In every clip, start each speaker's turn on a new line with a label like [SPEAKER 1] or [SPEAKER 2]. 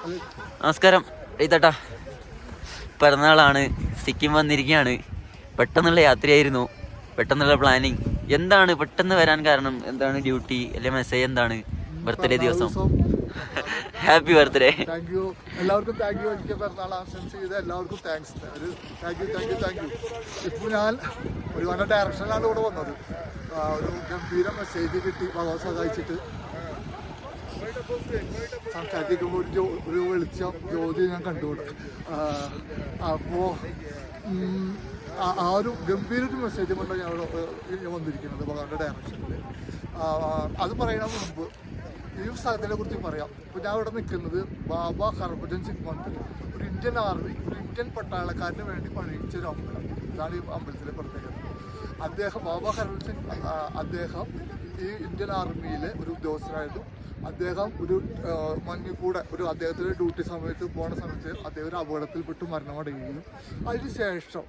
[SPEAKER 1] നമസ്കാരം എഴുതട്ടാ. പിറന്നാളാണ്, സിക്കിം വന്നിരിക്കുകയാണ്. പെട്ടെന്നുള്ള യാത്രയായിരുന്നു, പെട്ടെന്നുള്ള പ്ലാനിങ്. എന്താണ് പെട്ടെന്ന് വരാൻ കാരണം? എന്താണ് ഡ്യൂട്ടി അല്ലെ മെസ്സേജ്? എന്താണ് ബർത്ത്ഡേ ദിവസം? Happy birthday.
[SPEAKER 2] താങ്ക് യു എല്ലാവർക്കും. Thank you. എനിക്ക് പിറന്നാൾ ആശംസ ചെയ്ത എല്ലാവർക്കും താങ്ക്സ്. Thank you. ഇപ്പോൾ ഞാൻ ഒരു നല്ല ഡയറക്ഷനിലാണ് ഇവിടെ വന്നത്. ഒരു ഗംഭീര മെസ്സേജ് കിട്ടി, ഭഗവാൻ സഹായിച്ചിട്ട്. സംസാരിക്കുമ്പോൾ ഒരു വെളിച്ചം ജ്യോതി ഞാൻ കണ്ടുകൊണ്ട് അപ്പോൾ ആ ഒരു ഗംഭീര ഒരു മെസ്സേജ് കൊണ്ട് ഞാൻ വന്നിരിക്കുന്നത് ഭഗവാന്റെ ഡയറക്ഷനിൽ. അത് പറയുന്ന മുമ്പ് ഈ സ്ഥലത്തിനെ കുറിച്ച് പറയാം. ഇപ്പോൾ ഞാൻ ഇവിടെ നിൽക്കുന്നത് ബാബ ഹർഭജൻ സിംഗ് മന്ദിർ, ഒരു ഇന്ത്യൻ ആർമി, ഒരു ഇന്ത്യൻ പട്ടാളക്കാരന് വേണ്ടി പണിയിച്ച ഒരു അമ്പലം. ഇതാണ് ഈ അമ്പലത്തിലെ പ്രത്യേകത. അദ്ദേഹം ബാബ ഹർഭജൻ സിംഗ് അദ്ദേഹം ഈ ഇന്ത്യൻ ആർമിയിലെ ഒരു ഉദ്യോഗസ്ഥനായിരുന്നു. അദ്ദേഹം ഒരു മഞ്ഞുകൂടെ അദ്ദേഹത്തിൻ്റെ ഡ്യൂട്ടി സമയത്ത് പോണ സമയത്ത് അദ്ദേഹം ഒരു അപകടത്തിൽപ്പെട്ട് മരണമടയുകയും അതിനുശേഷം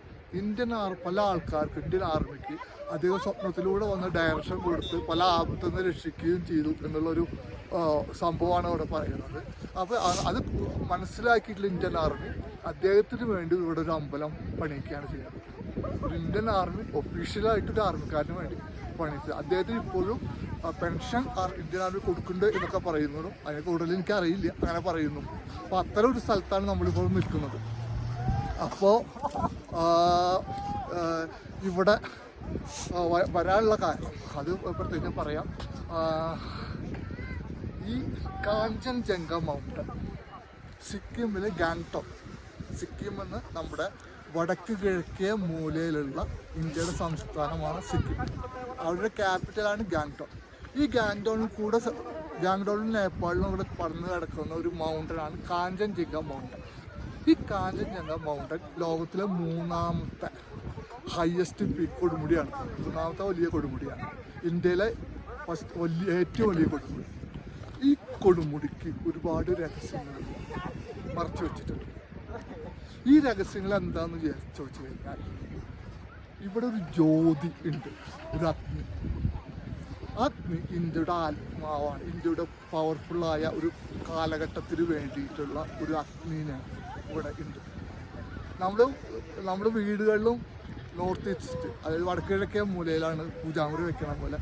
[SPEAKER 2] പല ആൾക്കാർക്ക് ഇന്ത്യൻ ആർമിക്ക് അദ്ദേഹം സ്വപ്നത്തിലൂടെ വന്ന് ഡയറക്ഷൻ കൊടുത്ത് പല ആപത്തിൽ നിന്ന് രക്ഷിക്കുകയും ചെയ്തു എന്നുള്ളൊരു സംഭവമാണ് അവിടെ പറയുന്നത്. അപ്പോൾ അത് മനസ്സിലാക്കിയിട്ടുള്ള ഇന്ത്യൻ ആർമി അദ്ദേഹത്തിന് വേണ്ടി ഇവിടെ ഒരു അമ്പലം പണിയിക്കുകയാണ് ചെയ്യുന്നത്. ഒരു ഇന്ത്യൻ ആർമി ഒഫീഷ്യലായിട്ടൊരു ആർമിക്കാരന് വേണ്ടി പണിയിച്ചത്. അദ്ദേഹത്തിന് ഇപ്പോഴും പെൻഷൻ ഇന്ത്യൻ ആർമി കൊടുക്കുന്നുണ്ട് എന്നൊക്കെ പറയുന്നതും അതിനെ കൂടുതൽ എനിക്കറിയില്ല, അങ്ങനെ പറയുന്നു. അപ്പോൾ അത്തരം ഒരു സ്ഥലത്താണ് നമ്മളിപ്പോൾ നിൽക്കുന്നത്. അപ്പോൾ ഇവിടെ വരാനുള്ള കാരണം അത് പ്രത്യേകിച്ച് പറയാം. ഈ കാഞ്ചൻജംഗ മൗണ്ടൻ സിക്കിമിലെ ഗാങ്ടോക്ക്, സിക്കിം എന്ന് നമ്മുടെ വടക്ക് കിഴക്കേ മൂലയിലുള്ള ഇന്ത്യയുടെ സംസ്ഥാനമാണ് സിക്കിം. അവരുടെ ക്യാപിറ്റലാണ് ഗാങ്ടോക്ക്. ഈ ഗാങ്ടോക്കിനും നേപ്പാളിനും കൂടെ പറന്ന് കിടക്കുന്ന ഒരു മൗണ്ടനാണ് കാഞ്ചൻജംഗ മൗണ്ടൻ. ഈ കാഞ്ചൻജംഗ മൗണ്ടൻ ലോകത്തിലെ മൂന്നാമത്തെ ഹയസ്റ്റ് പീക്ക് കൊടുമുടിയാണ്. മൂന്നാമത്തെ വലിയ കൊടുമുടിയാണ്. ഇന്ത്യയിലെ ഏറ്റവും വലിയ കൊടുമുടി. ഈ കൊടുമുടിക്ക് ഒരുപാട് രഹസ്യങ്ങൾ മറച്ചു വെച്ചിട്ടുണ്ട്. ഈ രഹസ്യങ്ങൾ എന്താണെന്ന് ചോദിച്ചു കഴിഞ്ഞാൽ, ഇവിടെ ഒരു ജ്യോതി ഉണ്ട്, ഒരു അഗ്നി. അഗ്നി ഇന്ത്യയുടെ ആത്മാവാണ്. ഇന്ത്യയുടെ പവർഫുള്ളായ ഒരു കാലഘട്ടത്തിന് വേണ്ടിയിട്ടുള്ള ഒരു അഗ്നിനെ ഇവിടെ ഉണ്ട്. നമ്മുടെ വീടുകളിലും നോർത്ത് ഈസ്റ്റ്, അതായത് വടക്ക് കിഴക്കേ മൂലയിലാണ് പൂജാമുറി വെക്കണ പോലെ.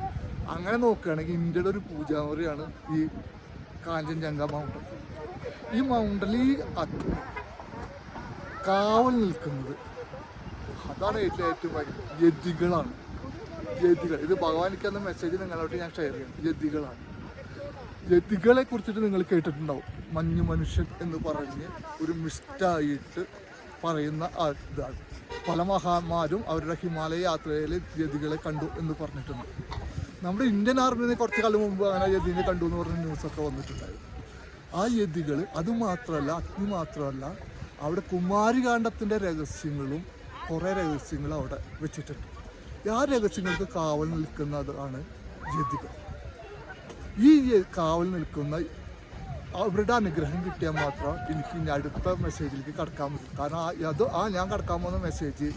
[SPEAKER 2] അങ്ങനെ നോക്കുകയാണെങ്കിൽ ഇന്ത്യയുടെ ഒരു പൂജാമുറിയാണ് ഈ കാഞ്ചൻജംഗ മൗണ്ടൻ. ഈ മൗണ്ടനിൽ ഈ അഗ്നി കാവൽ നിൽക്കുന്നത്, അതാണ് ഏറ്റവും വലിയ യതികളാണ്. യതികൾ, ഇത് ഭഗവാനിക്ക് എന്ന മെസ്സേജ് നിങ്ങളോട്ട് ഞാൻ ഷെയർ ചെയ്യണം. യതികളാണ്. യതികളെ കുറിച്ചിട്ട് നിങ്ങൾ കേട്ടിട്ടുണ്ടാവും. മഞ്ഞു മനുഷ്യൻ എന്ന് പറഞ്ഞ് ഒരു മിസ്റ്റായിട്ട് പറയുന്ന ഇതാണ്. പല മഹാന്മാരും അവരുടെ ഹിമാലയ യാത്രയിൽ യതികളെ കണ്ടു എന്ന് പറഞ്ഞിട്ടുണ്ട്. നമ്മുടെ ഇന്ത്യൻ ആർമിയിൽ കുറച്ച് കാലം മുമ്പ് അങ്ങനെ യതിനെ കണ്ടു എന്ന് പറഞ്ഞ ന്യൂസൊക്കെ വന്നിട്ടുണ്ടായിരുന്നു. ആ യതികൾ അതുമാത്രമല്ല, അഗ്നി മാത്രമല്ല, അവിടെ കുമാരികാണ്ഡത്തിൻ്റെ രഹസ്യങ്ങളും കുറേ രഹസ്യങ്ങളും അവിടെ വെച്ചിട്ടുണ്ട്. ആ രഹസ്യങ്ങൾക്ക് കാവൽ നിൽക്കുന്നതാണ് യതികൾ. ഈ കാവൽ നിൽക്കുന്ന അവരുടെ അനുഗ്രഹം കിട്ടിയാൽ മാത്രം എനിക്ക് ഇനി അടുത്ത മെസ്സേജിലേക്ക് കടക്കാൻ പറ്റും. കാരണം ഞാൻ കടക്കാൻ പോകുന്ന മെസ്സേജ്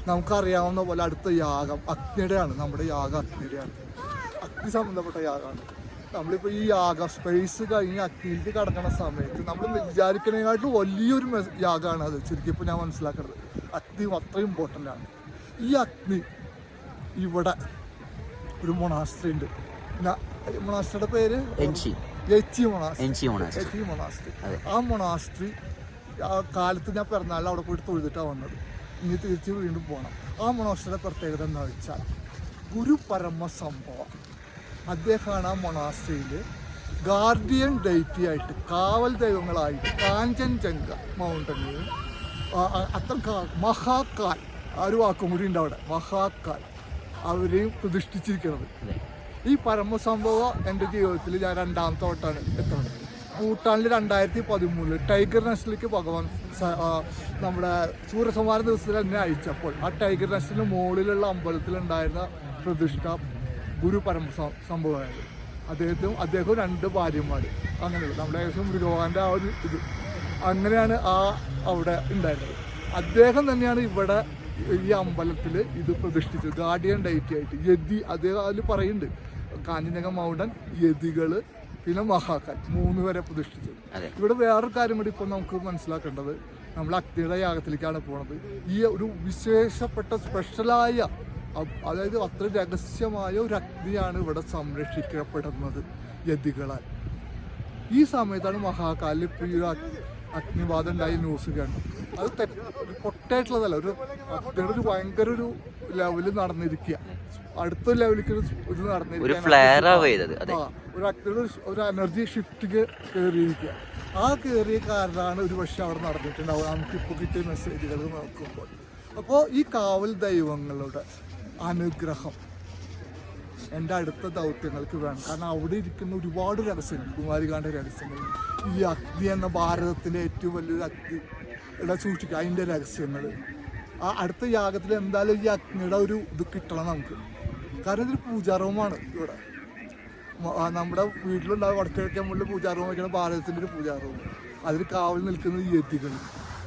[SPEAKER 2] നമുക്കറിയാവുന്ന പോലെ അടുത്ത യാഗം അഗ്നിയുടെയാണ്. നമ്മുടെ യാഗം അഗ്നിയുടെയാണ്, അഗ്നി സംബന്ധപ്പെട്ട യാഗമാണ്. നമ്മളിപ്പോൾ ഈ യാഗം സ്പേസ് കഴിഞ്ഞ് അഗ്നിയിലേക്ക് കടക്കുന്ന സമയത്ത് നമ്മൾ വിചാരിക്കുന്നതിനായിട്ട് വലിയൊരു യാഗമാണ് അത്. ശരിക്കും ഇപ്പോൾ ഞാൻ മനസ്സിലാക്കുന്നത് അഗ്നി അത്രയും ഇമ്പോർട്ടൻ്റ് ആണ്. ഈ അഗ്നി ഇവിടെ ഒരു മൊണാസ്ട്രി ഉണ്ട്. മൊണാസ്ട്രിയുടെ പേര് യെച്ചി മൊണാസ്ട്രി. ആ മൊണാസ്ട്രി കാലത്ത് ഞാൻ പിറന്നാളിൽ അവിടെ പോയിട്ട് തൊഴുതിട്ടാണ് വന്നത്. ഇനി തിരിച്ച് വീണ്ടും പോകണം. ആ മൊണാസ്ട്രിയുടെ പ്രത്യേകത എന്താ വെച്ചാൽ, ഗുരു പരമസംഭവം അദ്ദേഹമാണ് ആ മൊണാസ്ട്രിയിൽ ഗാർഡിയൻ ഡൈറ്റി ആയിട്ട്, കാവൽ ദൈവങ്ങളായിട്ട് കാഞ്ചൻജംഗ മൗണ്ടനിൽ അത്ര മഹാകാൽ, ആ ഒരു വാക്കും കൂടി ഉണ്ട് അവിടെ, മഹാകാൽ അവരെയും പ്രതിഷ്ഠിച്ചിരിക്കുന്നത്. ഈ പരമസംഭവം എൻ്റെ ജീവിതത്തിൽ ഞാൻ രണ്ടാമത്തെ വട്ടമാണ് എത്തുന്നത്. ഭൂട്ടാനിൽ 2013 ടൈഗർ നെസ്റ്റിലേക്ക് ഭഗവാൻ നമ്മുടെ സൂര്യസംഹാര ദിവസത്തിൽ എന്നെ അയച്ചപ്പോൾ ആ ടൈഗർ നെസ്റ്റിന് മുകളിലുള്ള അമ്പലത്തിലുണ്ടായിരുന്ന പ്രതിഷ്ഠ ഗുരു പരമസംഭവമായിരുന്നു. അദ്ദേഹവും 2 ഭാര്യമാർ, അങ്ങനെയുള്ള നമ്മുടെ ഏകദേശം ഭഗവാന്റെ ആ ഒരു ഇത് അങ്ങനെയാണ് അവിടെ ഉണ്ടായിരുന്നത്. അദ്ദേഹം തന്നെയാണ് ഇവിടെ ഈ അമ്പലത്തിൽ ഇത് പ്രതിഷ്ഠിച്ചത്, ഗാർഡിയൻ ഡൈറ്റി ആയിട്ട്. യതി അദ്ദേഹം അതിൽ പറയുന്നുണ്ട്, കാഞ്ചൻജംഗ മൗണ്ടൻ യതികൾ പിന്നെ മഹാകാൽ 3 വരെ പ്രതിഷ്ഠിച്ചത്. ഇവിടെ വേറൊരു കാര്യം കൂടി ഇപ്പോൾ നമുക്ക് മനസ്സിലാക്കേണ്ടത്, നമ്മൾ അഗ്നിയുടെ യാഗത്തിലേക്കാണ് പോണത്. ഈ ഒരു വിശേഷപ്പെട്ട സ്പെഷ്യലായ, അതായത് അത്ര രഹസ്യമായ ഒരു അഗ്നിയാണ് ഇവിടെ സംരക്ഷിക്കപ്പെടുന്നത് യതികളാൽ. ഈ സമയത്താണ് മഹാകാലിൽ ഇപ്പോൾ ഈ അഗ്നിബാധ ഉണ്ടായ ന്യൂസ് കണ്ടത്. അത് പൊട്ടായിട്ടുള്ളതല്ല, ഒരു അഗ്നിയുടെ ഒരു ഭയങ്കര ഒരു ലെവല് നടന്നിരിക്കുക, അടുത്ത ലെവലിലേക്ക് ഇത് നടന്നിരിക്കുക. ഒരു അഗ്നിയുടെ ഒരു എനർജി ഷിഫ്റ്റ് കയറിയിരിക്കുക. ആ കയറിയ കാരണമാണ് ഒരു പക്ഷെ അവിടെ നടന്നിട്ടുണ്ടാവുക, നമുക്കിപ്പോൾ കിട്ടിയ മെസ്സേജുകൾ നോക്കുമ്പോൾ. അപ്പോൾ ഈ കാവൽ ദൈവങ്ങളുടെ അനുഗ്രഹം എൻ്റെ അടുത്ത ദൗത്യങ്ങൾക്ക് വേണം. കാരണം അവിടെ ഇരിക്കുന്ന ഒരുപാട് രഹസ്യങ്ങൾ, കുമാരികാണ്ഡ രഹസ്യങ്ങൾ, ഈ അഗ്നി എന്ന ഭാരതത്തിൻ്റെ ഏറ്റവും വലിയൊരു അഗ്നി ഇവിടെ സൂക്ഷിക്കുക, അതിൻ്റെ രഹസ്യങ്ങൾ. ആ അടുത്ത യാഗത്തിൽ എന്തായാലും ഈ അഗ്നിയുടെ ഒരു ഇത് കിട്ടണം നമുക്ക്. കാരണം ഇതൊരു പൂജാറൂമാണ്. ഇവിടെ നമ്മുടെ വീട്ടിലുണ്ടാകും വടക്കിഴക്കൻ മുകളിൽ പൂജാറൂം വയ്ക്കുന്ന ഭാരതത്തിൻ്റെ ഒരു പൂജാറൂം. അതിൽ കാവൽ നിൽക്കുന്നത് യതികൾ.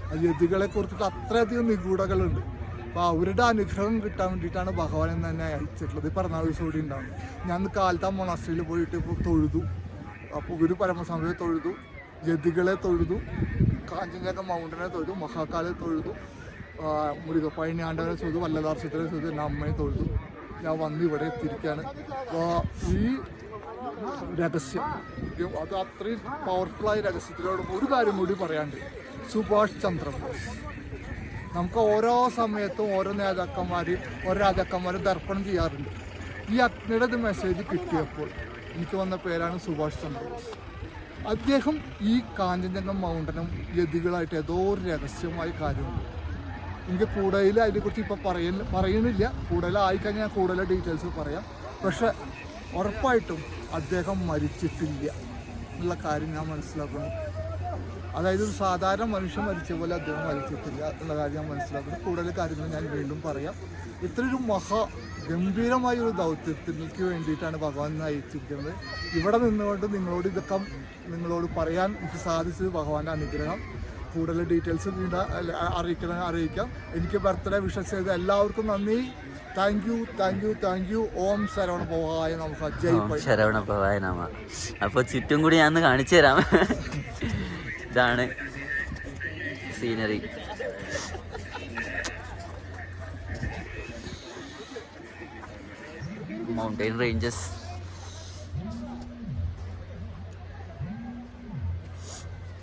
[SPEAKER 2] ആ യതികളെ കുറിച്ചിട്ട് അത്രയധികം നിഗൂഢകളുണ്ട്. അപ്പോൾ അവരുടെ അനുഗ്രഹം കിട്ടാൻ വേണ്ടിയിട്ടാണ് ഭഗവാൻ എന്ന് തന്നെ അയച്ചിട്ടുള്ളത്. ഈ പിറന്നാൾ ദിവസം കൂടി ഉണ്ടാകും. ഞാൻ കാലത്ത് ആ മൊണാസ്ട്രിയിൽ പോയിട്ട് ഇപ്പോൾ തൊഴുതു. അപ്പോൾ ഒരു പരമസ്വാമിയെ തൊഴുതു, യതികളെ തൊഴുതു, കാഞ്ചൻജംഗ മൗണ്ടനെ തൊഴുതു, മഹാകാലെ തൊഴുതു, പഴനിയാണ്ടവനെ തൊഴുതു, വല്ലദാർശത്തിനെ തൊഴുതു, എൻ്റെ അമ്മയെ തൊഴുതു. ഞാൻ വന്ന് ഇവിടെ എത്തിയിരിക്കുകയാണ്. അപ്പോൾ ഈ രഹസ്യം അത് അത്രയും പവർഫുള്ളായ രഹസ്യത്തിലോട് ഒരു കാര്യം കൂടി പറയാണ്ട്, സുഭാഷ് ചന്ദ്രബോസ് നമുക്ക് ഓരോ സമയത്തും ഓരോ രാജാക്കന്മാരും ദർപ്പണം ചെയ്യാറുണ്ട്. ഈ അഗ്നിയുടെ മെസ്സേജ് കിട്ടിയപ്പോൾ എനിക്ക് വന്ന പേരാണ് സുഭാഷ് ചന്ദ്രബോസ്. അദ്ദേഹം ഈ കാഞ്ചൻജംഗ മൗണ്ടനും യതികളായിട്ട് ഏതോ ഒരു രഹസ്യമായ കാര്യമുണ്ട്. എനിക്ക് കൂടുതൽ അതിനെക്കുറിച്ച് ഇപ്പോൾ പറയുന്നില്ല. കൂടുതലായിക്കഴിഞ്ഞാൽ ഞാൻ കൂടുതൽ ഡീറ്റെയിൽസ് പറയാം. പക്ഷെ ഉറപ്പായിട്ടും അദ്ദേഹം മരിച്ചിട്ടില്ല എന്നുള്ള കാര്യം ഞാൻ മനസ്സിലാക്കുന്നു. അതായത് ഒരു സാധാരണ മനുഷ്യൻ മരിച്ച പോലെ അദ്ദേഹം മരിച്ചിട്ടില്ല എന്നുള്ള കാര്യം ഞാൻ മനസ്സിലാക്കുന്നു. കൂടുതൽ കാര്യങ്ങൾ ഞാൻ വീണ്ടും പറയാം. ഇത്രയൊരു ഗംഭീരമായ ഒരു ദൗത്യത്തിലേക്ക് വേണ്ടിയിട്ടാണ് ഭഗവാൻ നയിച്ചിരിക്കുന്നത്. ഇവിടെ നിന്നുകൊണ്ട് നിങ്ങളോട് പറയാൻ എനിക്ക് സാധിച്ചത് ഭഗവാന്റെ അനുഗ്രഹം. കൂടുതൽ ഡീറ്റെയിൽസ് അറിയിക്കാം. എനിക്ക് ബർത്ത്ഡേ വിഷസ് ചെയ്ത എല്ലാവർക്കും നന്ദി. Thank you. ഓം ശരവണ ഭവായ നമഃ. ജയ്
[SPEAKER 1] ശരവണ ഭവായ നമഃ. അപ്പോൾ ചുറ്റും കൂടി ഞാൻ കാണിച്ചു തരാം. ഇതാണ് സീനറി. Mountain ranges.